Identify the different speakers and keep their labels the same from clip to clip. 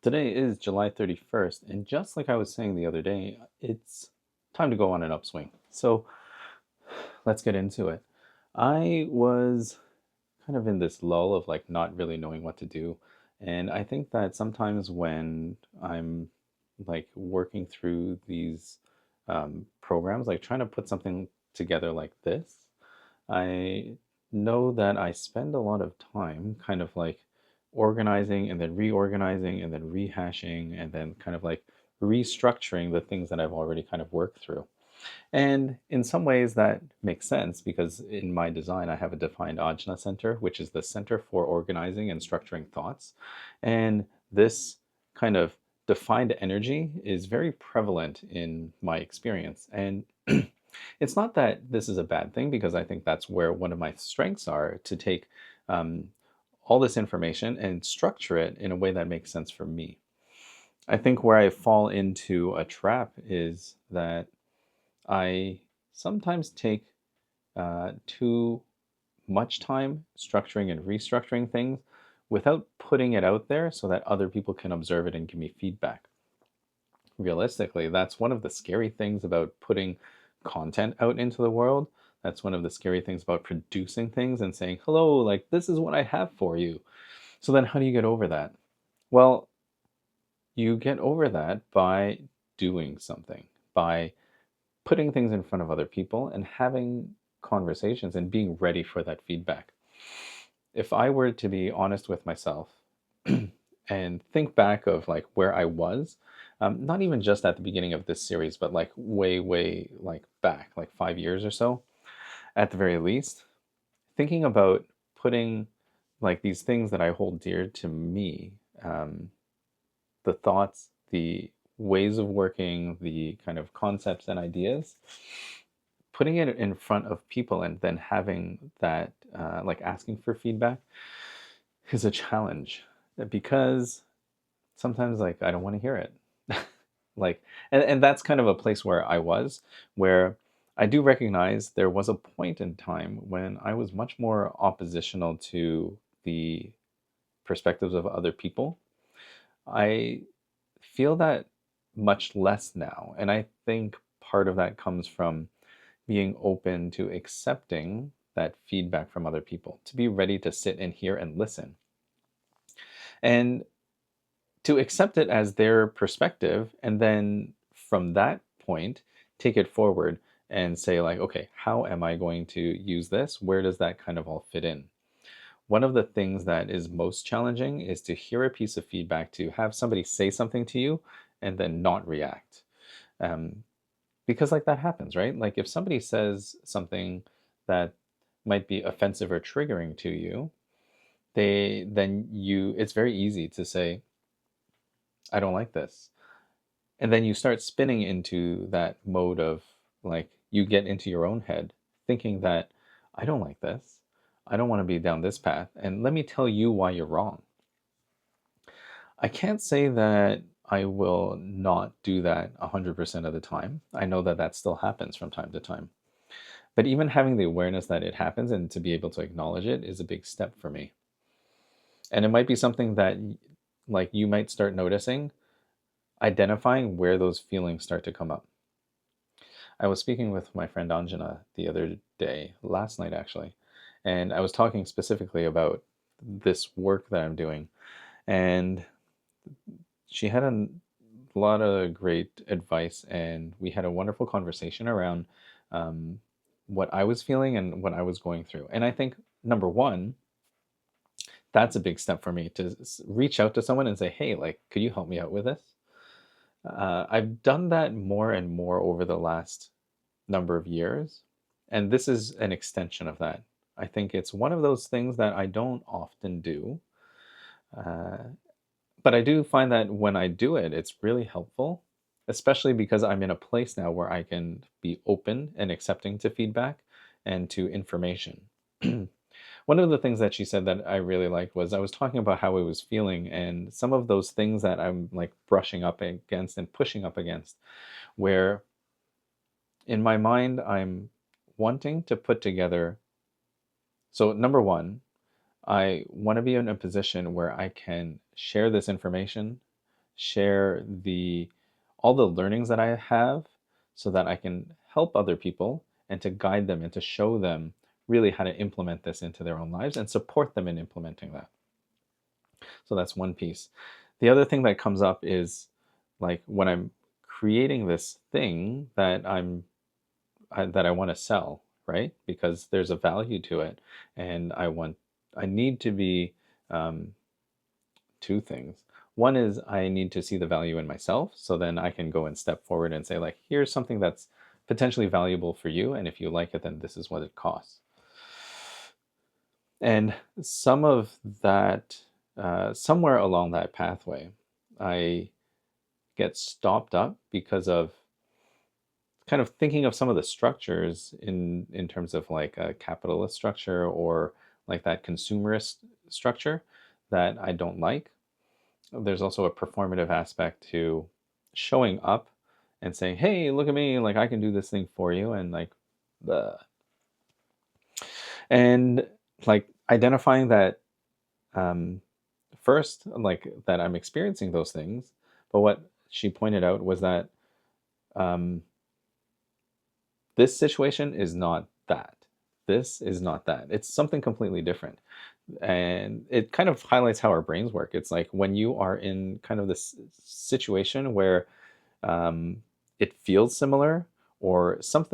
Speaker 1: Today is July 31st, and just like I was saying the other day, it's time to go on an upswing. So let's get into it. I was kind of in this lull of like not really knowing what to do. And I think that sometimes when I'm like working through these programs, like trying to put something together like this, I know that I spend a lot of time kind of like organizing and then reorganizing and then rehashing and then kind of like restructuring the things that I've already kind of worked through. And in some ways that makes sense because in my design I have a defined ajna center, which is the center for organizing and structuring thoughts. And this kind of defined energy is very prevalent in my experience. And it's not that this is a bad thing because I think that's where one of my strengths are to take um, all this information and structure it in a way that makes sense for me. I think where I fall into a trap is that I sometimes take too much time structuring and restructuring things without putting it out there so that other people can observe it and give me feedback. Realistically, that's one of the scary things about putting content out into the world. That's one of the scary things about producing things and saying, hello, like this is what I have for you. So then how do you get over that? Well, you get over that by doing something, by putting things in front of other people and having conversations and being ready for that feedback. If I were to be honest with myself and think back of like where I was, not even just at the beginning of this series, but like way like back, like 5 years or so, at the very least, thinking about putting like these things that I hold dear to me, um, the thoughts, the ways of working, the kind of concepts and ideas, putting it in front of people and then having that, like asking for feedback, is a challenge because sometimes like I don't want to hear it. like and that's kind of a place where I was, where I do recognize there was a point in time when I was much more oppositional to the perspectives of other people. I feel that much less now, and I think part of that comes from being open to accepting that feedback from other people, to be ready to sit and hear and listen, and to accept it as their perspective. And then from that point, take it forward and say, like, okay, how am I going to use this? Where does that kind of all fit in? One of the things that is most challenging is to hear a piece of feedback, to have somebody say something to you and then not react. Um, because like that happens, right? Like if somebody says something that might be offensive or triggering to you, it's very easy to say, I don't like this. And then you start spinning into that mode of like you get into your own head thinking that I don't like this. I don't want to be down this path. And let me tell you why you're wrong. I can't say that I will not do that 100% of the time. I know that that still happens from time to time. But even having the awareness that it happens and to be able to acknowledge it is a big step for me. And it might be something that like you might start noticing, identifying where those feelings start to come up. I was speaking with my friend Anjana the other day, last night actually, and I was talking specifically about this work that I'm doing. And she had a lot of great advice, and we had a wonderful conversation around um, what I was feeling and what I was going through. And I think, number one, that's a big step for me to reach out to someone and say, hey, like, could you help me out with this? I've done that more and more over the last number of years. And this is an extension of that. I think it's one of those things that I don't often do. Uh, but I do find that when I do it, it's really helpful, especially because I'm in a place now where I can be open and accepting to feedback and to information. One of the things that she said that I really liked was I was talking about how I was feeling and some of those things that I'm like brushing up against and pushing up against, where in my mind I'm wanting to put together. So, number one, I want to be in a position where I can share this information share all the learnings that I have so that I can help other people and to guide them and to show them really how to implement this into their own lives and support them in implementing that. So that's one piece. The other thing that comes up is like when I'm creating this thing that that I want to sell, right? Because there's a value to it, and I need to be um, two things. One is I need to see the value in myself, so then I can go and step forward and say like, here's something that's potentially valuable for you, and if you like it, then this is what it costs. And some of that, somewhere along that pathway, I get stopped up because of kind of thinking of some of the structures in terms of like a capitalist structure or like that consumerist structure that I don't like. There's also a performative aspect to showing up and saying, "Hey, look at me! Like I can do this thing for you," and like the and like identifying that um, first, like that I'm experiencing those things. But what she pointed out was that um, this situation is not that. This is not that. It's something completely different. And it kind of highlights how our brains work. It's like when you are in kind of this situation where um, it feels similar or some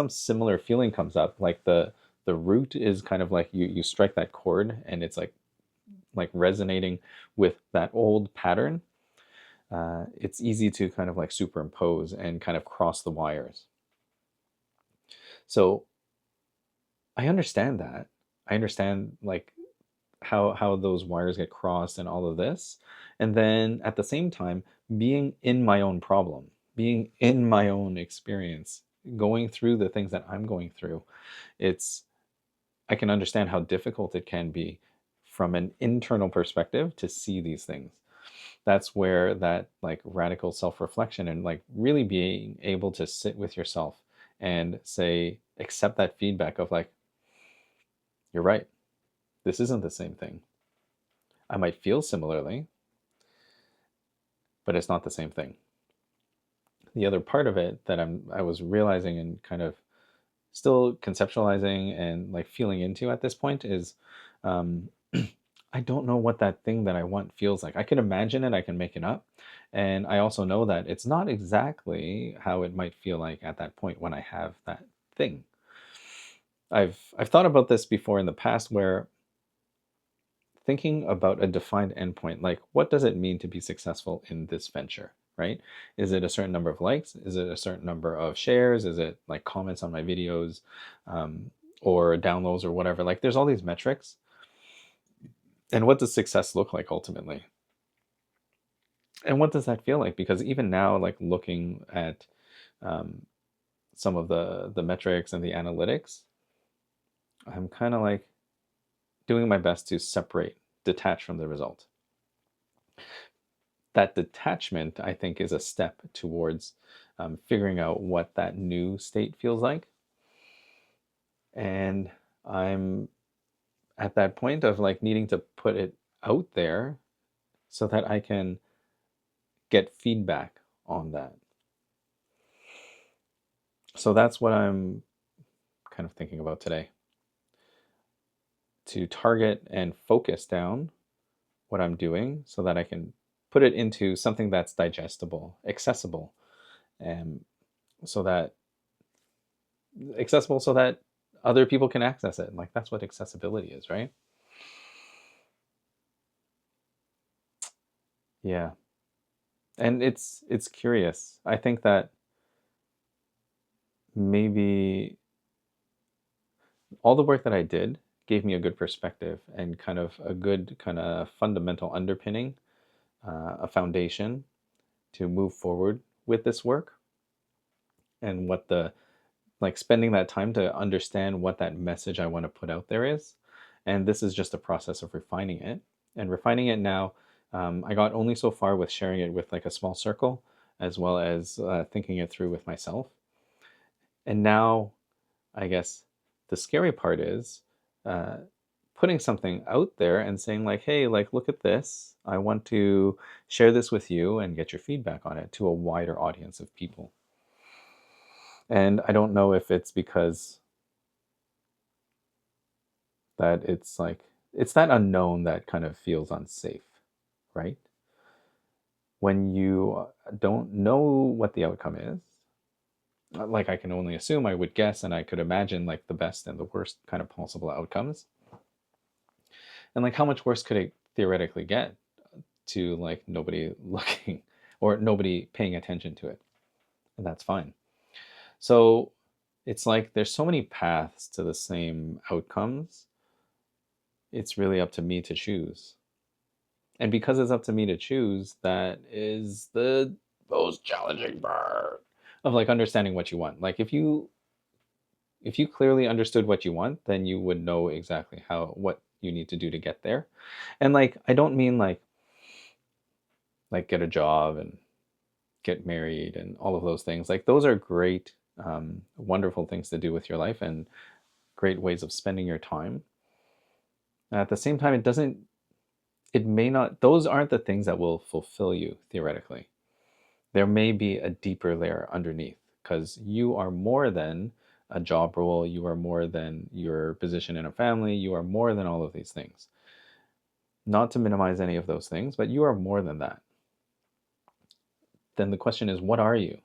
Speaker 1: similar feeling comes up, like the root is kind of like you strike that chord and it's like resonating with that old pattern. It's easy to kind of like superimpose and kind of cross the wires. So I understand that. I understand like how those wires get crossed and all of this. And then at the same time, being in my own problem, being in my own experience, going through the things that I'm going through, it's I can understand how difficult it can be from an internal perspective to see these things. That's where that like radical self-reflection and like really being able to sit with yourself and say accept that feedback of like you're right, this isn't the same thing. I might feel similarly, but it's not the same thing. The other part of it that I was realizing and kind of still conceptualizing and like feeling into at this point is um, I don't know what that thing that I want feels like. I can imagine it, I can make it up. And I also know that it's not exactly how it might feel like at that point when I have that thing. I've thought about this before in the past where thinking about a defined endpoint, like what does it mean to be successful in this venture, right? Is it a certain number of likes? Is it a certain number of shares? Is it like comments on my videos um, or downloads or whatever? Like there's all these metrics. And what does success look like ultimately? And what does that feel like? Because even now, like looking at um, some of the metrics and the analytics, I'm kind of like doing my best to separate, detach from the result. That detachment, I think, is a step towards figuring out what that new state feels like. And I'm at that point of like needing to put it out there so that I can get feedback on that. So that's what I'm kind of thinking about today, to target and focus down what I'm doing so that I can put it into something that's digestible, accessible, and so that accessible so that other people can access it. Like that's what accessibility is, right? Yeah. And it's curious. I think that maybe all the work that I did gave me a good perspective and kind of a good kind of fundamental underpinning, a foundation to move forward with this work and what the like spending that time to understand what that message I want to put out there is. And this is just a process of refining it. And refining it now, I got only so far with sharing it with like a small circle, as well as thinking it through with myself. And now, I guess the scary part is uh, putting something out there and saying like, hey, like, look at this. I want to share this with you and get your feedback on it to a wider audience of people. And I don't know if it's because that it's like, it's that unknown that kind of feels unsafe, right? When you don't know what the outcome is, like I can only assume, I would guess, and I could imagine like the best and the worst kind of possible outcomes. And like how much worse could it theoretically get to like nobody looking or nobody paying attention to it? And that's fine. So it's like there's so many paths to the same outcomes. It's really up to me to choose. And because it's up to me to choose, that is the most challenging part of like understanding what you want. Like if you clearly understood what you want, then you would know exactly how what you need to do to get there. And like I don't mean like get a job and get married and all of those things. Like those are great, wonderful things to do with your life and great ways of spending your time. At the same time, it may not, those aren't the things that will fulfill you theoretically. There may be a deeper layer underneath because you are more than a job role, you are more than your position in a family, you are more than all of these things. Not to minimize any of those things, but you are more than that. Then the question is, what are you?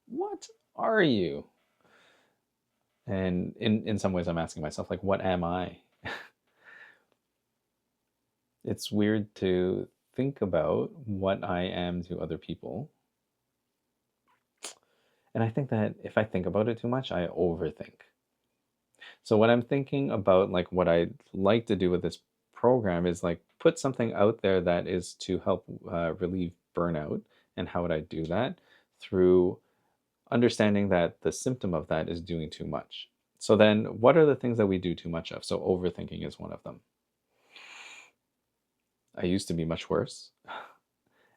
Speaker 1: What are you? And in some ways, I'm asking myself, like, what am I? It's weird to think about what I am to other people. And I think that if I think about it too much, I overthink. So what I'm thinking about, like what I'd like to do with this program is like put something out there that is to help relieve burnout. And how would I do that? Through understanding that the symptom of that is doing too much. So then what are the things that we do too much of? So overthinking is one of them. I used to be much worse.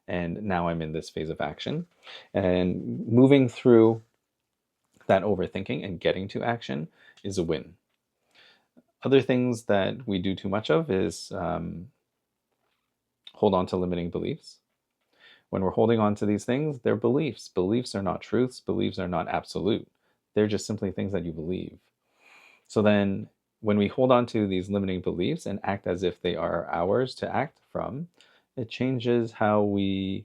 Speaker 1: And now I'm in this phase of action. And moving through that overthinking and getting to action is a win. Other things that we do too much of is hold on to limiting beliefs. When we're holding on to these things, they're beliefs. Beliefs are not truths. Beliefs are not absolute. They're just simply things that you believe. So then when we hold on to these limiting beliefs and act as if they are ours to act from, it changes how the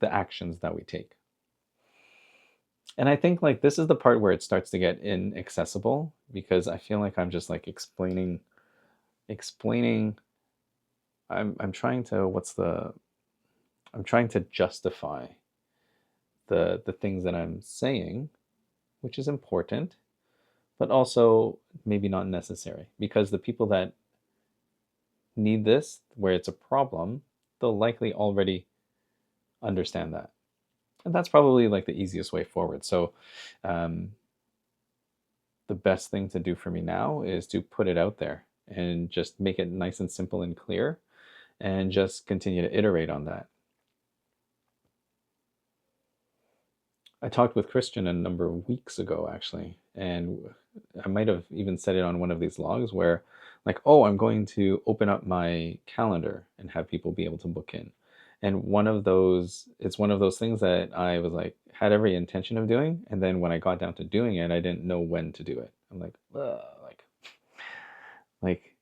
Speaker 1: actions that we take. And I think like this is the part where it starts to get inaccessible because I feel like I'm just like explaining. I'm trying to I'm trying to justify the things that I'm saying, which is important, but also maybe not necessary because the people that need this, where it's a problem, they'll likely already understand that. And that's probably like the easiest way forward. So, um, the best thing to do for me now is to put it out there and just make it nice and simple and clear and just continue to iterate on that. I talked with Christian a number of weeks ago, actually, and I might have even said it on one of these logs where, like, oh, I'm going to open up my calendar and have people be able to book in. And it's one of those things that I was like, had every intention of doing. And then when I got down to doing it, I didn't know when to do it. I'm like, ugh, like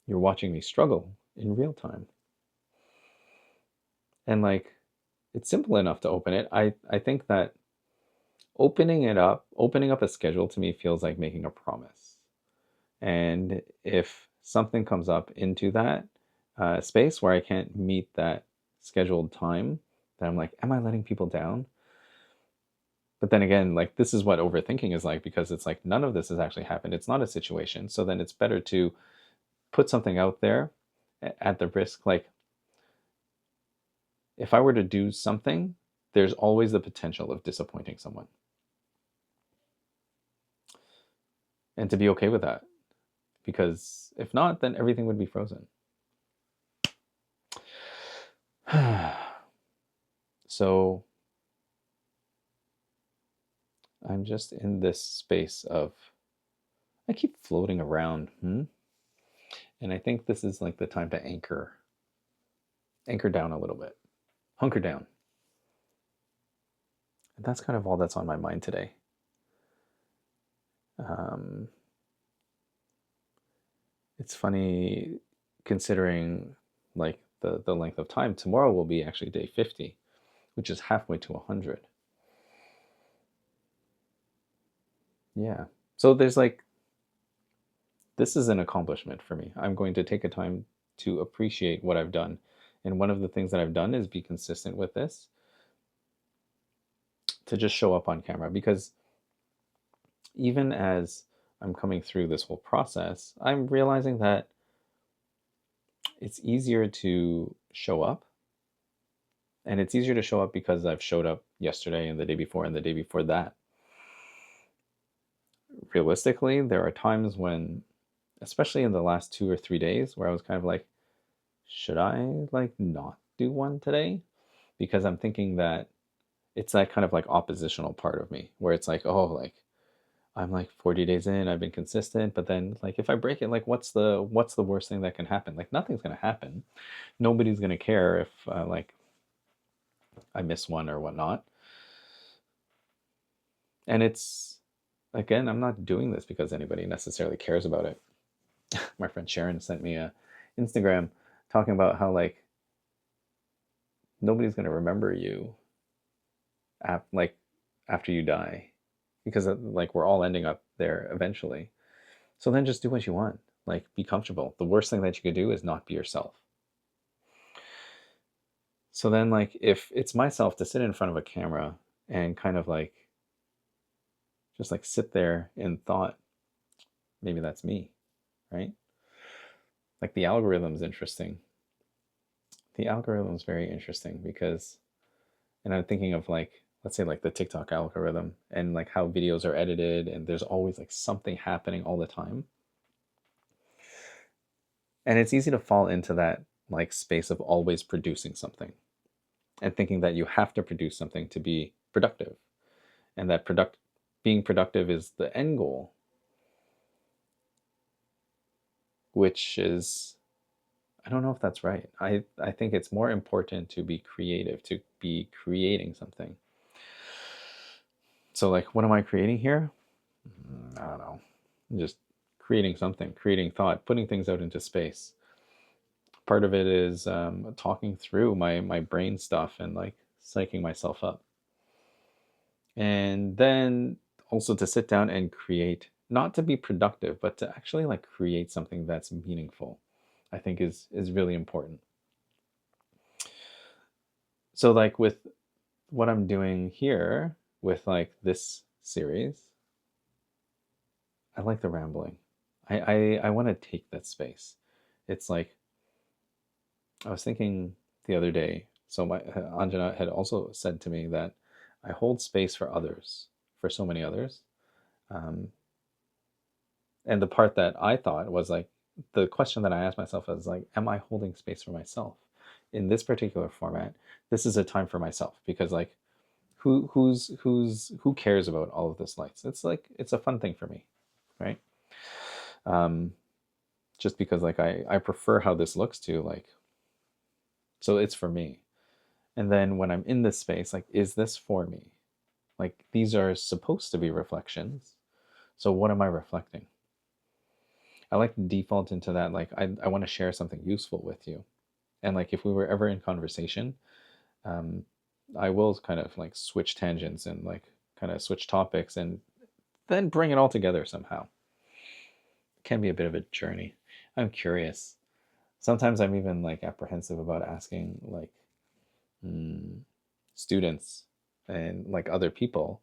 Speaker 1: you're watching me struggle in real time. And like, it's simple enough to open it. I think that opening up a schedule to me feels like making a promise. And if something comes up into that space where I can't meet that scheduled time, then I'm like, am I letting people down? But then again, like this is what overthinking is like because it's like none of this has actually happened. It's not a situation. So then it's better to put something out there at the risk. Like if I were to do something, there's always the potential of disappointing someone. And to be okay with that. Because if not, then everything would be frozen. So I'm just in this space of I keep floating around. And I think this is like the time to anchor down a little bit, hunker down. And that's kind of all that's on my mind today. Um, it's funny considering like the length of time. Tomorrow will be actually day 50, which is halfway to 100. Yeah. So there's like, this is an accomplishment for me. I'm going to take a time to appreciate what I've done. And one of the things that I've done is be consistent with this, to just show up on camera. Because even as I'm coming through this whole process, I'm realizing that it's easier to show up. And it's easier to show up because I've showed up yesterday and the day before and the day before that. Realistically, there are times when, especially in the last 2 or 3 days, where I was kind of like, should I like not do one today? Because I'm thinking that it's that kind of like oppositional part of me where it's like, oh, like I'm like 40 days in, I've been consistent, but then like if I break it, like what's the worst thing that can happen? Like nothing's gonna happen. Nobody's gonna care if like I miss one or whatnot. And it's, again, I'm not doing this because anybody necessarily cares about it. My friend Sharon sent me a Instagram talking about how like nobody's gonna remember you like after you die, because like we're all ending up there eventually. So then just do what you want. Like be comfortable. The worst thing that you could do is not be yourself. So then like if it's myself to sit in front of a camera and kind of like just like sit there in thought, maybe that's me, right? Like the algorithm's interesting. The algorithm's very interesting because, and I'm thinking of like, let's say like the TikTok algorithm and like how videos are edited and there's always like something happening all the time. And it's easy to fall into that like space of always producing something and thinking that you have to produce something to be productive, and that being productive is the end goal, which is, I don't know if that's right. I think it's more important to be creative, to be creating something. So like what am I creating here? I don't know. I'm just creating something, creating thought, putting things out into space. Part of it is talking through my brain stuff and like psyching myself up. And then also to sit down and create, not to be productive, but to actually like create something that's meaningful, I think is really important. So like with what I'm doing here with like this series, I like the rambling. I want to take that space. It's like I was thinking the other day. So my Anjana had also said to me that I hold space for others, for so many others. Um, and the part that I thought was like, the question that I asked myself was like, am I holding space for myself in this particular format? This is a time for myself because like, who cares about all of this lights? It's like it's a fun thing for me, right? Um, just because like I prefer how this looks to like, so it's for me. And then when I'm in this space, like, is this for me? Like these are supposed to be reflections. So what am I reflecting? I like to default into that. Like I want to share something useful with you. And like if we were ever in conversation, um, I will kind of like switch tangents and like kind of switch topics and then bring it all together somehow. It can be a bit of a journey. I'm curious. Sometimes I'm even like apprehensive about asking like mm, students and like other people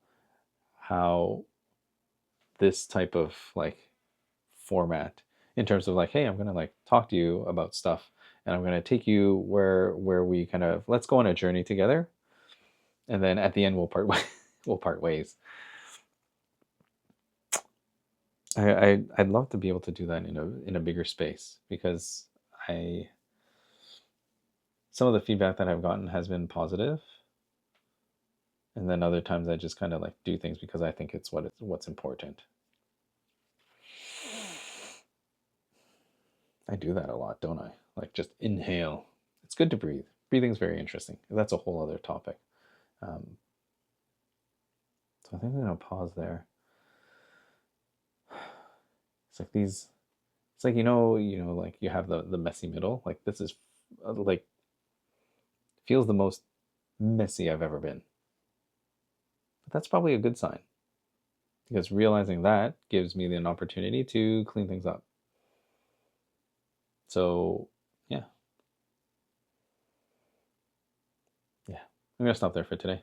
Speaker 1: how this type of like format, in terms of like, hey, I'm gonna like talk to you about stuff and I'm gonna take you where we kind of, let's go on a journey together, and then at the end we'll part we'll part ways. I'd love to be able to do that in a bigger space, because I some of the feedback that I've gotten has been positive, and then other times I just kind of like do things because I think it's what's important. I do that a lot, don't I? Like just inhale. It's good to breathe. Breathing's very interesting. That's a whole other topic. Um, so I think I'm gonna pause there. It's like these. It's like like you have the messy middle. Like this is like feels the most messy I've ever been. But that's probably a good sign because realizing that gives me an opportunity to clean things up. So yeah, yeah. I'm gonna stop there for today.